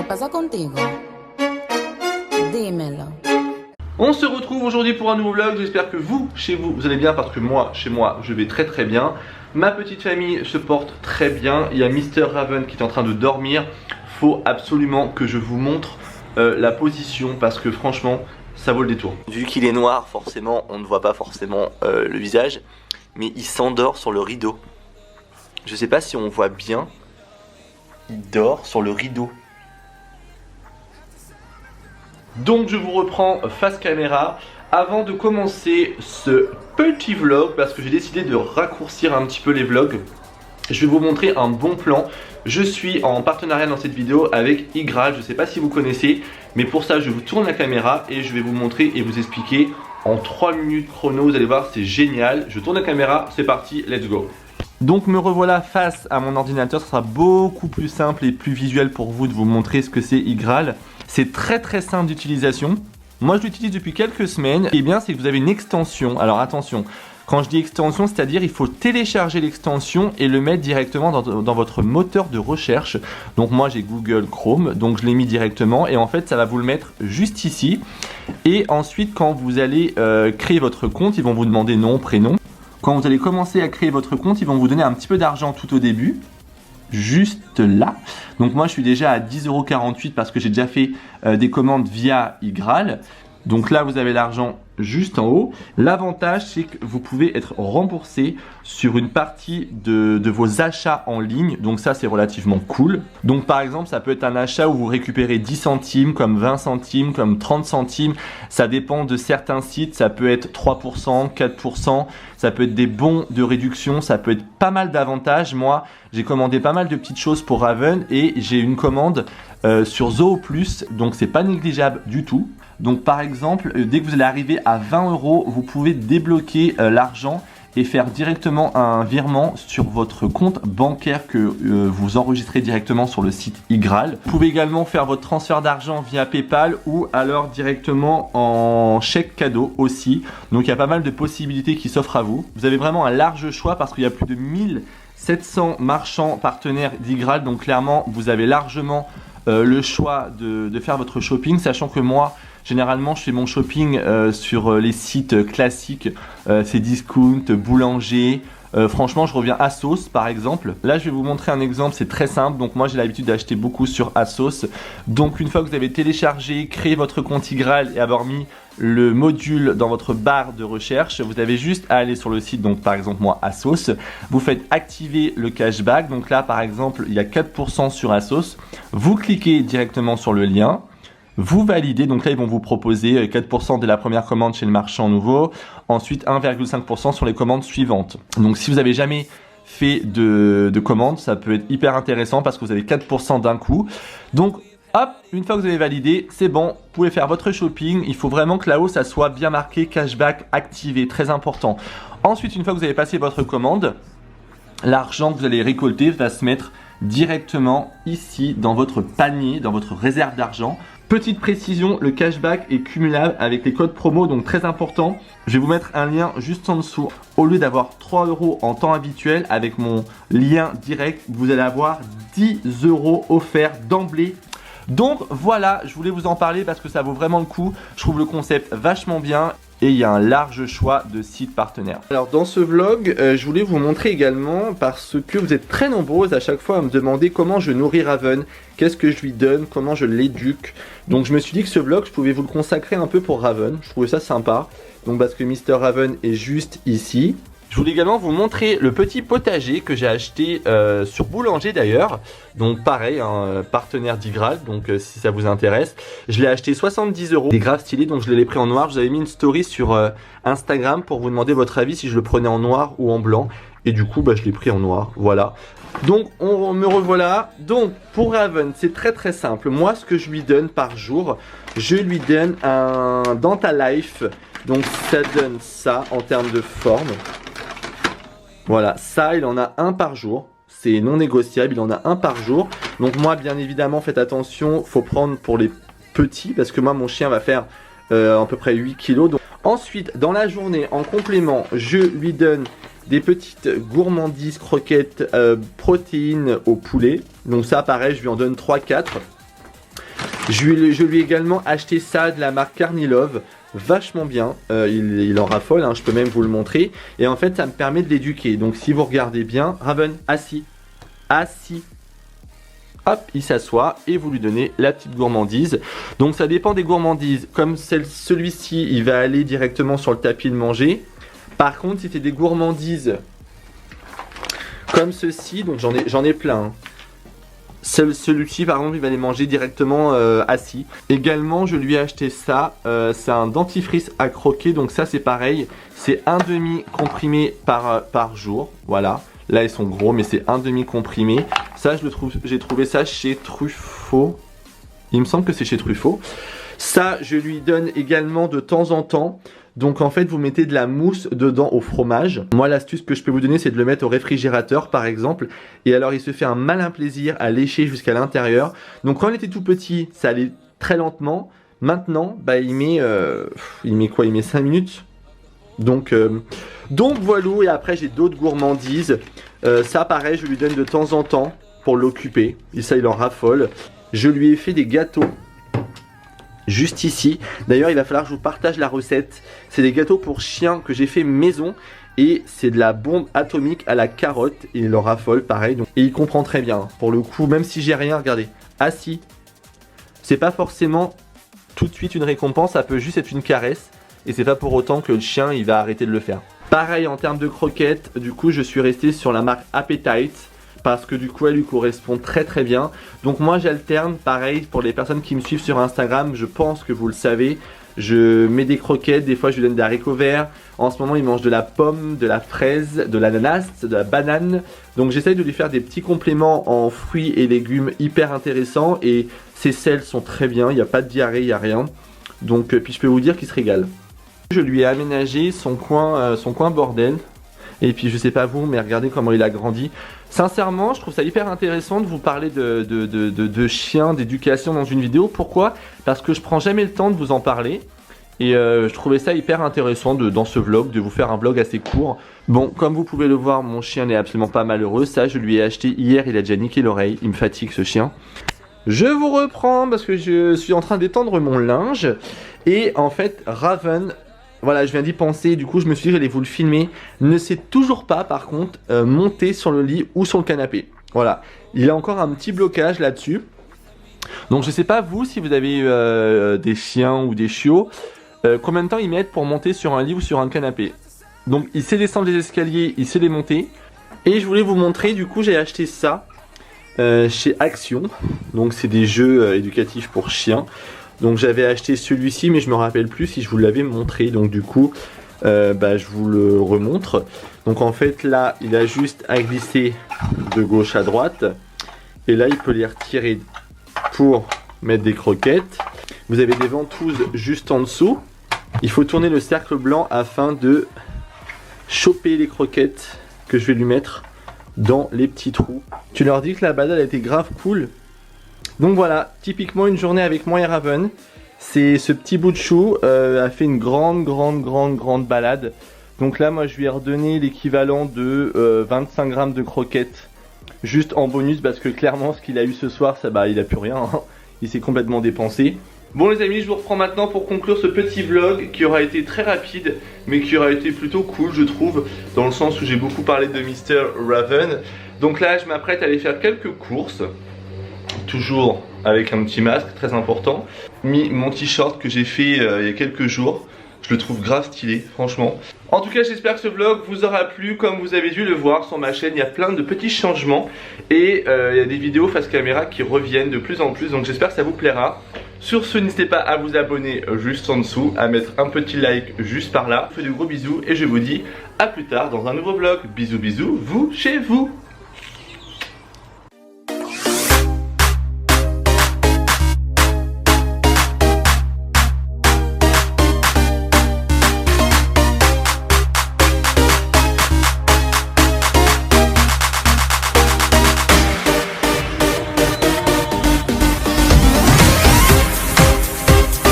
pasa contigo? Dímelo. On se retrouve aujourd'hui pour un nouveau vlog. J'espère que vous, chez vous, vous allez bien parce que moi, chez moi, je vais très très bien. Ma petite famille se porte très bien. Il y a Mr. Raven qui est en train de dormir. Faut absolument que je vous montre la position parce que franchement, ça vaut le détour. Vu qu'il est noir, forcément, on ne voit pas forcément le visage. Mais il s'endort sur le rideau. Je sais pas si on voit bien. Il dort sur le rideau. Donc je vous reprends face caméra avant de commencer ce petit vlog parce que j'ai décidé de raccourcir un petit peu les vlogs. Je vais vous montrer un bon plan. Je suis en partenariat dans cette vidéo avec Igral, je ne sais pas si vous connaissez, mais pour ça je vous tourne la caméra et je vais vous montrer et vous expliquer en 3 minutes chrono. Vous allez voir, c'est génial. Je tourne la caméra, c'est parti, let's go. Donc me revoilà face à mon ordinateur, ce sera beaucoup plus simple et plus visuel pour vous de vous montrer ce que c'est Igral. C'est très très simple d'utilisation. Moi je l'utilise depuis quelques semaines. Ce qui est bien, c'est que vous avez une extension. Alors attention, quand je dis extension, c'est-à-dire il faut télécharger l'extension et le mettre directement dans votre moteur de recherche. Donc moi j'ai Google Chrome, donc je l'ai mis directement et en fait ça va vous le mettre juste ici. Et ensuite quand vous allez créer votre compte, ils vont vous demander nom, prénom. Quand vous allez commencer à créer votre compte, ils vont vous donner un petit peu d'argent tout au début. Juste là. Donc moi je suis déjà à 10,48 € parce que j'ai déjà fait des commandes via Igral. Donc là vous avez l'argent juste en haut. L'avantage c'est que vous pouvez être remboursé sur une partie de vos achats en ligne. Donc ça c'est relativement cool. Donc par exemple ça peut être un achat où vous récupérez 10 centimes, comme 20 centimes, comme 30 centimes. Ça dépend de certains sites. Ça peut être 3%, 4%. Ça peut être des bons de réduction. Ça peut être pas mal d'avantages. Moi j'ai commandé pas mal de petites choses pour Raven et j'ai une commande sur Zooplus. Donc c'est pas négligeable du tout. Donc par exemple, dès que vous allez arriver à 20 €, vous pouvez débloquer l'argent et faire directement un virement sur votre compte bancaire que vous enregistrez directement sur le site Igral. Vous pouvez également faire votre transfert d'argent via PayPal ou alors directement en chèque cadeau aussi. Donc il y a pas mal de possibilités qui s'offrent à vous. Vous avez vraiment un large choix parce qu'il y a plus de 1700 marchands partenaires d'Igral. Donc clairement, vous avez largement le choix de faire votre shopping, sachant que moi, généralement, je fais mon shopping sur les sites classiques, c'est Discount, Boulanger. Franchement, je reviens ASOS par exemple. Là, je vais vous montrer un exemple, c'est très simple. Donc moi, j'ai l'habitude d'acheter beaucoup sur ASOS. Donc une fois que vous avez téléchargé, créé votre compte Igral et avoir mis le module dans votre barre de recherche, vous avez juste à aller sur le site, donc par exemple moi ASOS, vous faites activer le cashback. Donc là, par exemple, il y a 4% sur ASOS. Vous cliquez directement sur le lien. Vous validez, donc là ils vont vous proposer 4% dès la première commande chez le marchand nouveau, ensuite 1,5% sur les commandes suivantes. Donc si vous n'avez jamais fait de commande, ça peut être hyper intéressant parce que vous avez 4% d'un coup. Donc hop, une fois que vous avez validé, c'est bon, vous pouvez faire votre shopping. Il faut vraiment que là-haut ça soit bien marqué cashback activé, très important. Ensuite, une fois que vous avez passé votre commande, l'argent que vous allez récolter va se mettre directement ici dans votre panier, dans votre réserve d'argent. Petite précision, le cashback est cumulable avec les codes promo, donc très important. Je vais vous mettre un lien juste en dessous. Au lieu d'avoir 3 € en temps habituel, avec mon lien direct, vous allez avoir 10 € offerts d'emblée. Donc voilà, je voulais vous en parler parce que ça vaut vraiment le coup. Je trouve le concept vachement bien. Et il y a un large choix de sites partenaires. Alors dans ce vlog, je voulais vous montrer également parce que vous êtes très nombreuses à chaque fois à me demander comment je nourris Raven, qu'est-ce que je lui donne, comment je l'éduque. Donc je me suis dit que ce vlog, je pouvais vous le consacrer un peu pour Raven. Je trouvais ça sympa. Donc parce que Mr. Raven est juste ici. Je voulais également vous montrer le petit potager que j'ai acheté sur Boulanger d'ailleurs. Donc pareil, un partenaire d'Igral, donc si ça vous intéresse. Je l'ai acheté 70 €. Il est grave stylé, donc je l'ai pris en noir. Je vous avais mis une story sur Instagram pour vous demander votre avis si je le prenais en noir ou en blanc. Et du coup, je l'ai pris en noir, voilà. Donc on me revoilà. Donc pour Raven, c'est très très simple. Moi, ce que je lui donne par jour, je lui donne un Dental Life. Donc ça donne ça en termes de forme. Voilà, ça il en a un par jour, c'est non négociable, il en a un par jour. Donc moi bien évidemment faites attention, faut prendre pour les petits parce que moi mon chien va faire à peu près 8 kg. Donc, ensuite dans la journée en complément je lui donne des petites gourmandises, croquettes, protéines au poulet. Donc ça pareil je lui en donne 3-4. Je lui ai également acheté ça de la marque Carnilove, vachement bien, il en raffole, hein, je peux même vous le montrer. Et en fait ça me permet de l'éduquer, donc si vous regardez bien, Raven, assis, assis. Hop, il s'assoit et vous lui donnez la petite gourmandise. Donc ça dépend des gourmandises, comme celui-ci il va aller directement sur le tapis de manger. Par contre si c'est des gourmandises comme ceci, donc j'en ai plein, hein. Celui-ci par exemple il va les manger directement assis. Également je lui ai acheté ça, c'est un dentifrice à croquer, donc ça c'est pareil, c'est un demi comprimé par jour, voilà. Là ils sont gros mais c'est un demi comprimé. Ça j'ai trouvé ça chez Truffaut, il me semble que c'est chez Truffaut. Ça je lui donne également de temps en temps. Donc en fait vous mettez de la mousse dedans au fromage. Moi l'astuce que je peux vous donner c'est de le mettre au réfrigérateur par exemple. Et alors il se fait un malin plaisir à lécher jusqu'à l'intérieur. Donc quand il était tout petit ça allait très lentement. Maintenant bah, il met quoi? Il met 5 minutes. Donc voilà. Et après j'ai d'autres gourmandises. Ça pareil je lui donne de temps en temps pour l'occuper. Et ça il en raffole. Je lui ai fait des gâteaux. Juste ici, d'ailleurs il va falloir que je vous partage la recette. C'est des gâteaux pour chiens que j'ai fait maison. Et c'est de la bombe atomique à la carotte. Et il en raffole pareil, donc. Et il comprend très bien, pour le coup, même si j'ai rien, regardez, assis. C'est pas forcément tout de suite une récompense, ça peut juste être une caresse. Et c'est pas pour autant que le chien il va arrêter de le faire. Pareil en termes de croquettes, du coup je suis resté sur la marque Appetite. Parce que du coup elle lui correspond très très bien. Donc moi j'alterne, pareil pour les personnes qui me suivent sur Instagram, je pense que vous le savez. Je mets des croquettes, des fois je lui donne des haricots verts. En ce moment il mange de la pomme, de la fraise, de l'ananas, de la banane. Donc j'essaye de lui faire des petits compléments en fruits et légumes hyper intéressants. Et ses selles sont très bien, il n'y a pas de diarrhée, il n'y a rien. Donc puis je peux vous dire qu'il se régale. Je lui ai aménagé son coin bordel. Et puis je sais pas vous, mais regardez comment il a grandi. Sincèrement, je trouve ça hyper intéressant de vous parler de chiens, d'éducation dans une vidéo. Pourquoi? Parce que je prends jamais le temps de vous en parler. Et je trouvais ça hyper intéressant dans ce vlog, de vous faire un vlog assez court. Bon, comme vous pouvez le voir, mon chien n'est absolument pas malheureux. Ça, je lui ai acheté hier, il a déjà niqué l'oreille. Il me fatigue ce chien. Je vous reprends parce que je suis en train d'étendre mon linge. Et en fait, Raven... Voilà, je viens d'y penser, du coup je me suis dit j'allais vous le filmer. Ne sait toujours pas par contre monter sur le lit ou sur le canapé. Voilà, il a encore un petit blocage là-dessus. Donc je sais pas vous si vous avez des chiens ou des chiots, combien de temps ils mettent pour monter sur un lit ou sur un canapé. Donc il sait descendre les escaliers, il sait les monter. Et je voulais vous montrer, du coup j'ai acheté ça chez Action. Donc c'est des jeux éducatifs pour chiens. Donc j'avais acheté celui-ci mais je me rappelle plus si je vous l'avais montré. Donc du coup je vous le remontre. Donc en fait là il a juste à glisser de gauche à droite. Et là il peut les retirer pour mettre des croquettes. Vous avez des ventouses juste en dessous. Il faut tourner le cercle blanc afin de choper les croquettes que je vais lui mettre dans les petits trous. Tu leur dis que la balade a été grave cool. Donc voilà, typiquement une journée avec moi et Raven. C'est ce petit bout de chou a fait une grande balade. Donc là moi je lui ai redonné l'équivalent de 25 grammes de croquettes. Juste en bonus parce que clairement ce qu'il a eu ce soir, ça, il a plus rien, hein. Il s'est complètement dépensé. Bon les amis, je vous reprends maintenant pour conclure ce petit vlog qui aura été très rapide mais qui aura été plutôt cool je trouve, dans le sens où j'ai beaucoup parlé de Mr. Raven. Donc là je m'apprête à aller faire quelques courses. Toujours avec un petit masque, très important. Mis mon t-shirt que j'ai fait il y a quelques jours. Je le trouve grave stylé, franchement. En tout cas, j'espère que ce vlog vous aura plu. Comme vous avez dû le voir sur ma chaîne, il y a plein de petits changements. Et il y a des vidéos face caméra qui reviennent de plus en plus. Donc j'espère que ça vous plaira. Sur ce, n'hésitez pas à vous abonner juste en dessous, à mettre un petit like juste par là. Je vous fais de gros bisous et je vous dis à plus tard dans un nouveau vlog. Bisous bisous, vous chez vous.